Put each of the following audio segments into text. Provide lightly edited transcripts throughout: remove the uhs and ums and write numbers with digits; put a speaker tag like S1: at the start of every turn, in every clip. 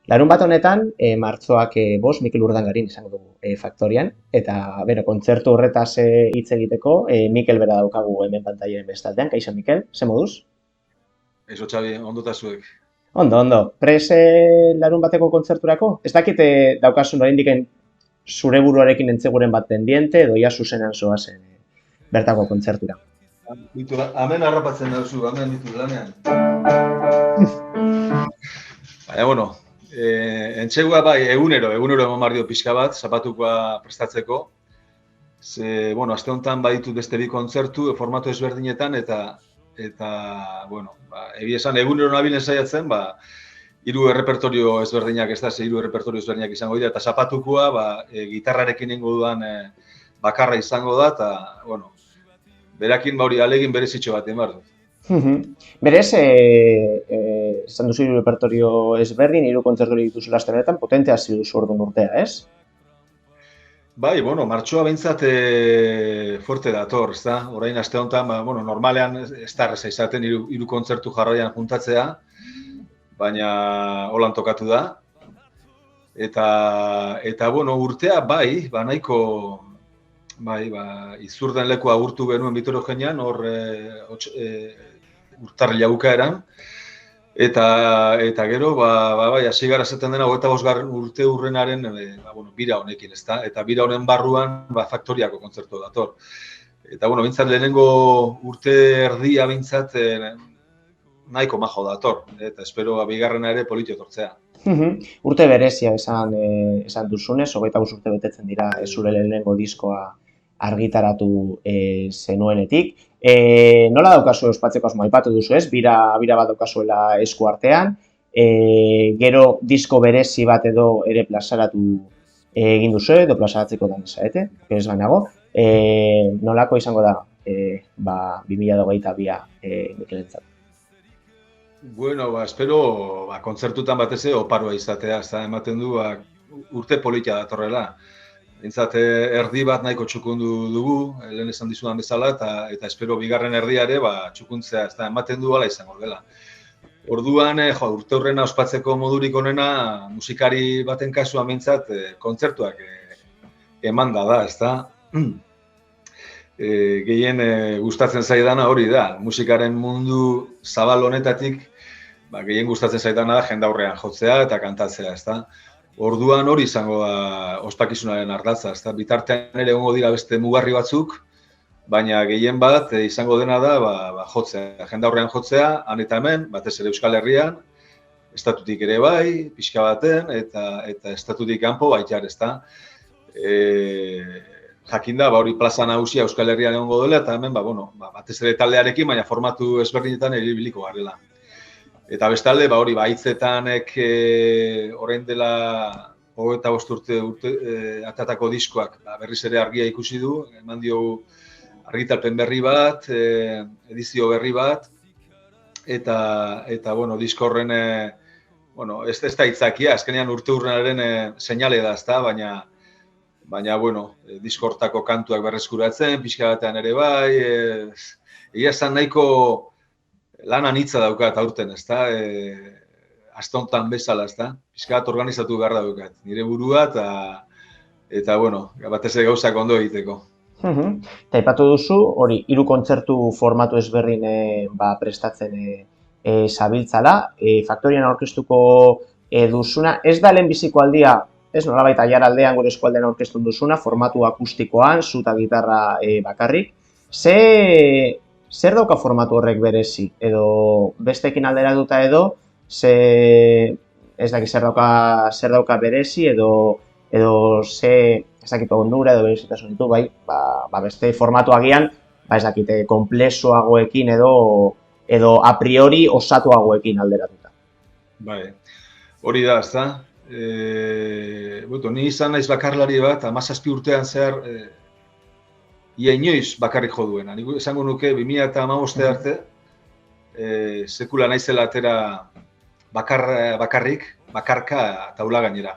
S1: Larun bat honetan, martxoak 5 Mikel Urdangarin izango dugu Faktorian, eta kontzertu horretaz hitz egiteko, Mikel bera daukagu hemen pantailen bestaldean. Kaixo Mikel, ze moduz?
S2: Eso, Xavi, ondo eta zuek.
S1: Ondo. Pres larun bateko kontzerturako? Ez dakite daukasun oraindik zure buruarekin entzeguren bat pendiente, edo ia zuzenan zoazen bertako kontzertura.
S2: Hemen harrapatzen dauzu, hemen ditu lanean. Baina, bueno, entzegua bai, egunero eman barrio pixka bat, zapatukoa prestatzeko. Ze, bueno, aste honetan baditut beste bi kontzertu, formatu ezberdinetan, eta bueno, egia esan egunero nabilen saiatzen, hiru errepertorio ezberdinak, ez da, hiru errepertorio ezberdinak izango dira, eta zapatukoa, gitarrarekin ingo dudan bakarra izango da, eta, bueno, berakin hori alegin berezitxo bat emar dut.
S1: Berez, esan duzu hiru repertorio ezberdin, hiru kontzertu dituzula aste honetan, potentea hasi duzu orduan urtea, ez?
S2: Bai, bueno, martxoa behintzat fuerte dator, ez da? Orain aste honetan, bueno, normalean ez da erreza izaten hiru kontzertu jarraian juntatzea, baina holan tokatu da. Eta bueno, urtea bai, nahiko izurden leku agurtu genuen Bitoro Genian, hor urtarrila bukaeran. Eta gero, hasi gara zaten dena, 25. urte urrenaren bira honekin, ezta? Eta bira honen barruan, Faktoriako kontzertu dator. Eta, bueno, bintzat lehenengo urte erdia bintzat nahiko majo dator. Eta espero bigarrena ere politio tortzea.
S1: Urte berezia esan duzunez, 25 urte betetzen dira zure lehenengo diskoa argitaratu zenuenetik. Nola daukazu ospatzeko asmoa aipatu duzu, ez? Bira bat daukazuela esku artean, gero disko berezi bat edo ere plazaratu egin duzu, edo plazaratzeko da nezaete, ez banago. Nolako izango da 2022 Mikelentzat?
S2: Bueno, espero kontzertutan batez oparoa izatea, ez da, ematen du urte politia datorrela. Bintzat, erdi bat nahiko txukundu dugu, lehen esan dizudan bezala, eta espero bigarren erdiare txukuntzea, ez da, ematen du ala izango dela. Orduan, urte horrena ospatzeko modurik onena, musikari baten kasuan bintzat, kontzertuak emanda da, ez da. Gehien gustatzen zaidana hori da, musikaren mundu zabal honetatik, gehien gustatzen zaidana da jendaurrean jotzea eta kantatzea, ez da. Orduan hori izango da ospakizunaren ardatza, ez da, bitartean ere egongo dira beste mugarri batzuk, baina gehien bat izango dena da jotzea, jendaurrean jotzea, han eta hemen, batez ere Euskal Herrian, estatutik ere bai, pixka baten, eta estatutik kanpo baitar, ez da. Jakin da, hori plaza nagusia Euskal Herrian egongo dela, eta hemen, batez ere taldearekin, baina formatu ezberdinetan ibiliko garela. Eta bestalde, hori, hitzetaanek orain dela 25 urte atatako diskoak berriz ere argia ikusi du, eman diogu argitalpen berri bat, edizio berri bat, eta bueno, disko horren, ez da itzakia, azkenean urte urrenaren seinale da, ezta, baina, bueno, disko hortako kantuak berreskuratzen, pixka batean ere bai, egia esan nahiko lan anitza daukat aurten, ezta, aste honetan bezala, ezta, pixka bat organizatu behar daukat, nire burua eta bueno, batez ere gauzak ondo egiteko.
S1: Eta aipatu duzu, hori, hiru kontzertu formatu ezberdin prestatzen zabiltzala, Faktorian aurkeztuko duzuna, ez da lehenbiziko aldia, ez nolabait aiaraldean gure eskualdean aurkeztu duzuna, formatu akustikoan, zu eta gitarra bakarrik, zer dauka formatu horrek berezi, edo besteekin alderatuta edo, ez dakit zer dauka berezi, edo ez dakit ondura edo berezitasun ditu, beste formatu agian, ez dakit konplexuagoekin edo a priori osatuagoekin alderatuta.
S2: Bai, hori da, ez da. Ni izan naiz bakarlari bat, 17 urtean zehar, ia inoiz bakarrik jo duena. Nik esango nuke 2015 arte, sekula naizela atera bakarrik, bakarka taula gainera.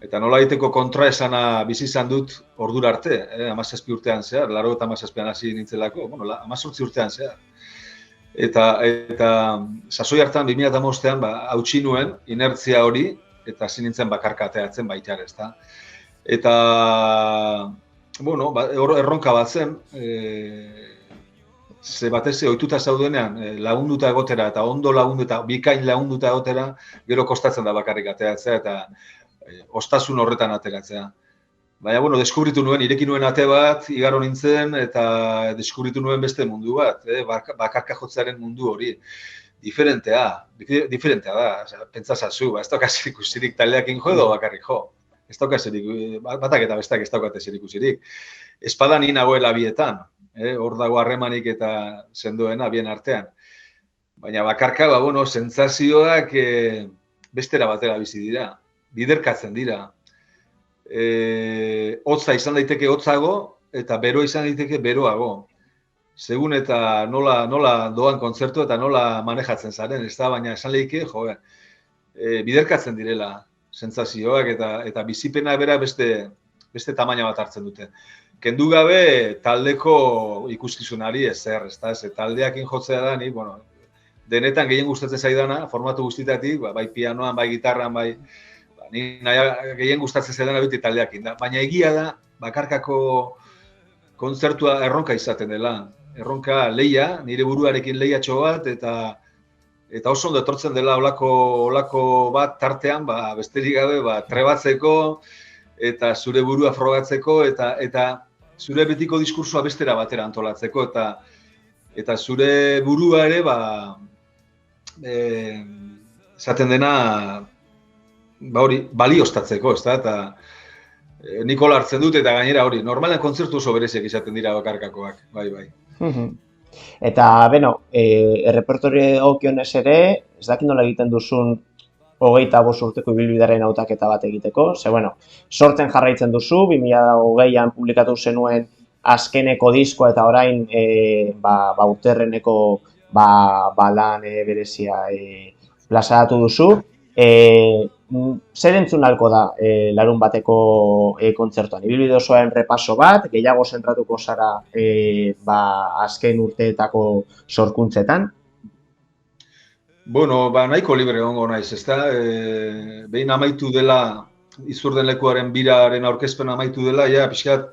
S2: Eta nola egiteko kontraesana bizi izan dut ordura arte, 17 urtean zehar, 97an hasi nintzelako, 18 urtean zehar. Eta sasoi hartan 2015an hautsi nuen inertzia hori, eta hasi nintzen bakarka ateratzen baita ere, ezta. Eta, bueno, erronka bat zen, ze batez ohituta zaudenean lagunduta egotera eta ondo lagundu eta bikain lagunduta egotera, gero kostatzen da bakarrik ateratzea eta ostasun horretan ateratzea. Baina, bueno, deskubritu nuen, ireki nuen ate bat, igaro nintzen, eta deskubritu nuen beste mundu bat, bakarka jotzearen mundu hori. Diferentea da, pentsa zazu, ez dauka zerikusirik taldeakin jo edo bakarrik jo. Ez dauka zerikusirik, batak eta bestak ez daukate zerikusirik. Espada ni nagoela bietan, hor dago harremanik eta sendoena bien artean. Baina bakarka, bueno, sentsazioak bestera batera bizi dira, biderkatzen dira. Hotza izan daiteke hotzago eta beroa izan daiteke beroago. Segun eta nola doan kontzertu eta nola manejatzen zaren, ez da, baina esan lehike, biderkatzen direla sentsazioak eta bizipena bera beste tamaina bat hartzen dute. Kendu gabe taldeko ikuskizunari ezer, ez da, taldeakin jotzea da, ni, bueno, denetan gehien gustatzen zaidana, formatu guztitatik, bai pianoan, bai gitarran, bai, ni gehien gustatzen zaidana beti taldeakin da. Baina egia da, bakarkako kontzertua erronka izaten dela. Erronka lehia, nire buruarekin lehiatxo bat, eta oso ondo etortzen dela olako bat tartean, besterik gabe, trebatzeko, eta zure burua frogatzeko, eta zure betiko diskursua bestera batera antolatzeko, eta zure burua ere, esaten dena, hori, balioztatzeko, ez da, eta Nikola hartzen dut, eta gainera hori, normalean kontzertu oso bereziak izaten dira bakarkakoak, bai.
S1: Eta, beno, errepertorio egokionez ere, ez dakit nola egiten duzun 25 urteko ibilbidearen hautaketa bat egiteko, ze, bueno, sortzen jarraitzen duzu, 2020an publikatu zenuen azkeneko diskoa eta orain urterreneko lan berezia plazaratu duzu. Zer entzun ahalko da larun bateko kontzertuan? Ibilbide osoaren repaso bat, gehiago zentratuko zara azken urteetako sorkuntzetan?
S2: Bueno, nahiko libre egongo naiz, ezta? Behin amaitu dela, Izurden lekuaren biraren aurkezpena amaitu dela, ja, pixkat,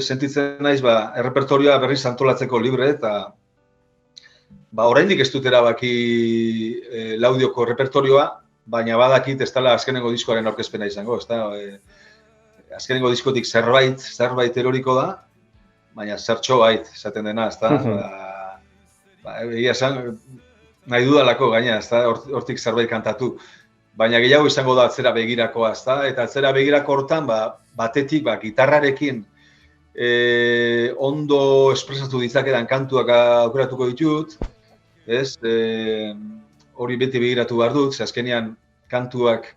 S2: sentitzen naiz, errepertorioa berriz antolatzeko libre, eta oraindik ez dut erabaki Laudioko repertorioa, baina badakit ez dela azkenengo diskoaren aurkezpena izango, ez da? Azkenengo diskotik zerbait eroriko da, baina zertxo bait, esaten dena, ez da? Egia esan, nahi dudalako gaina, ez da? Hortik zerbait kantatu. Baina gehiago izango da atzera begirakoa, ez da? Eta atzera begirako hortan, batetik, gitarrarekin ondo espresatu ditzakedan kantuak aukeratuko ditut, ez? Hori beti begiratu behar dut, ze azkenean kantuak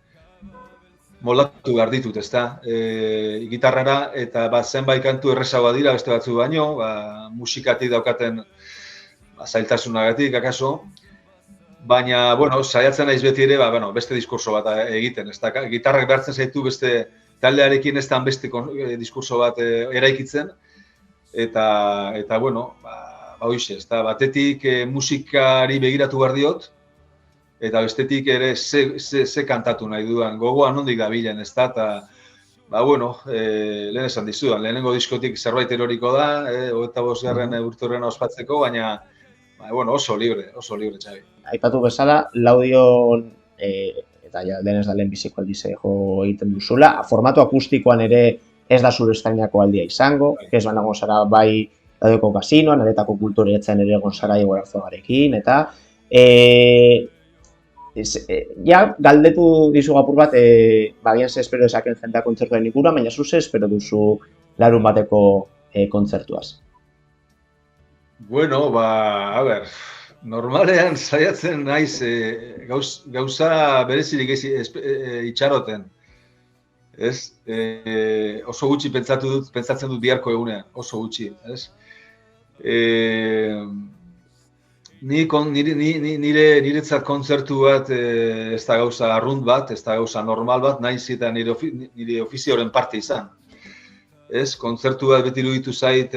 S2: moldatu behar ditut, ezta? Gitarrara eta zenbait kantu errezagoa dira beste batzu baino, musikatik daukaten zailtasunagatik, akaso. Baina, bueno, saiatzen naiz beti ere, beste diskurso bat egiten, ezta? Gitarrak behartzen zaitu beste taldearekin ez da beste diskurso bat eraikitzen, eta bueno, hoize, ezta? Batetik musikari begiratu behar diot, eta bestetik ere ze kantatu nahi dudan, gogoan nondik dabilen, ez da, eta, bueno, lehen esan dizudan, lehenengo diskotik zerbait eroriko da, 25. urteurrena ospatzeko, baina, bueno, oso libre, Xabi.
S1: Aipatu bezala, Laudion, eta ja, denez da lehenbiziko aldiz jo egiten duzula, formatu akustikoan ere ez da zure eskainako aldia izango, ez banago zara bai Laudioko kasinoan, Aretako kulturetzen ere egon zara Igor Arzuagarekin, eta galdetu dizu apur bat, bagian ze espero esaken jendea kontzertuaren inguruan, baina zu ze espero duzu larun bateko kontzertuaz?
S2: Bueno, a ber, normalean saiatzen naiz gauza berezirik itxaroten. Ez? Oso gutxi pentsatzen dut biharko egunean, oso gutxi, ez? Niretzat kontzertu bat ez da gauza arrunt bat, ez da gauza normal bat, naiz eta nire ofizioaren parte izan. Ez? Kontzertu bat beti iruditu zait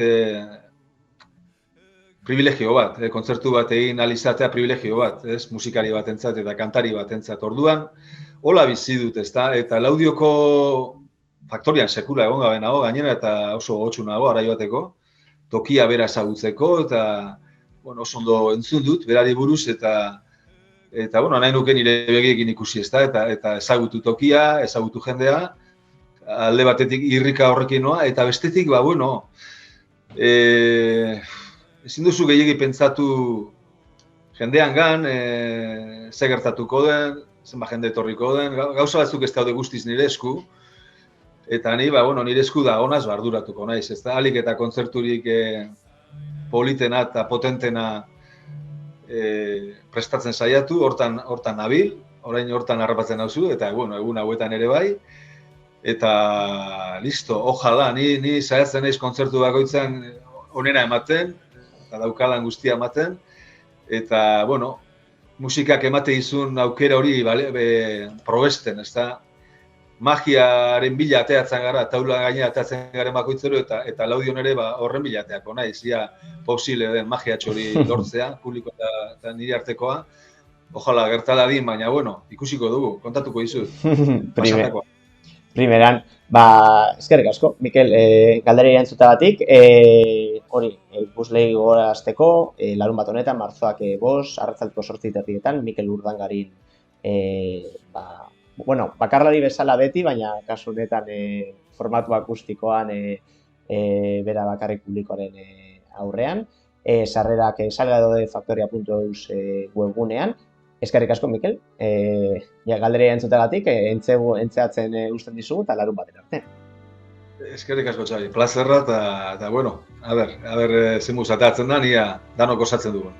S2: privilegio bat, kontzertu bat egin alizatea privilegio bat, ez? Musikari batentzat eta kantari batentzat. Orduan, hola bizi dut, ezta? Eta Laudioko faktorian sekula egon gabe nago gainera eta oso gogotsu nago arai bateko, tokia bera ezagutzeko eta bueno, oso ondo entzun dut berari buruz eta bueno, nahi nuke nire begiekin ikusi, ezta? Eta ezagutu tokia, ezagutu jendea, alde batetik irrika horrekin noa, eta bestetik, ba, bueno, ezin duzu gehiegi pentsatu jendeangan, ze gertatuko den, zenba jende etorriko den, gauza batzuk ez daude guztiz nire esku, eta ni, ba, bueno, nire esku dagonaz arduratuko naiz, ez da, alik eta kontzerturik politena eta potentena prestatzen saiatu, hortan nabil, orain hortan harrapatzen nauzu, eta bueno, egun hauetan ere bai, eta listo, ojala, ni saiatzen naiz kontzertu bakoitzan onena ematen, eta daukadan guztia ematen, eta, bueno, musikak emate izun aukera hori probesten, ez da, magiaren bila ateatzen gara, taula gainera ateatzen garen bakoitzero, eta Laudion ere horren bila ateako naiz, ia posible den magia txori lortzea, publiko eta nire artekoa, ojala gertadadin, baina, bueno, ikusiko dugu, kontatuko dizut.
S1: Primeran, eskerrik asko, Mikel, galderei entzutagatik, hori, ikusleei gogorazteko, larun bat honetan, martzoak 5, arratzaldeko 8:30, Mikel Urdangarin, bueno, bakarlari bezala beti, baina kasu honetan formatu akustikoan bera bakarrik publikoaren aurrean. Sarrerak salgadodefaktoria.eus webgunean. Eskerrik asko, Mikel. Galderei entzutagatik, entzeatzen uzten dizugu eta larun baten arte.
S2: Eskerrik asko, Xabi. Plazerra eta bueno, a ber, zemuz atatzen da, nia danok osatzen dugu.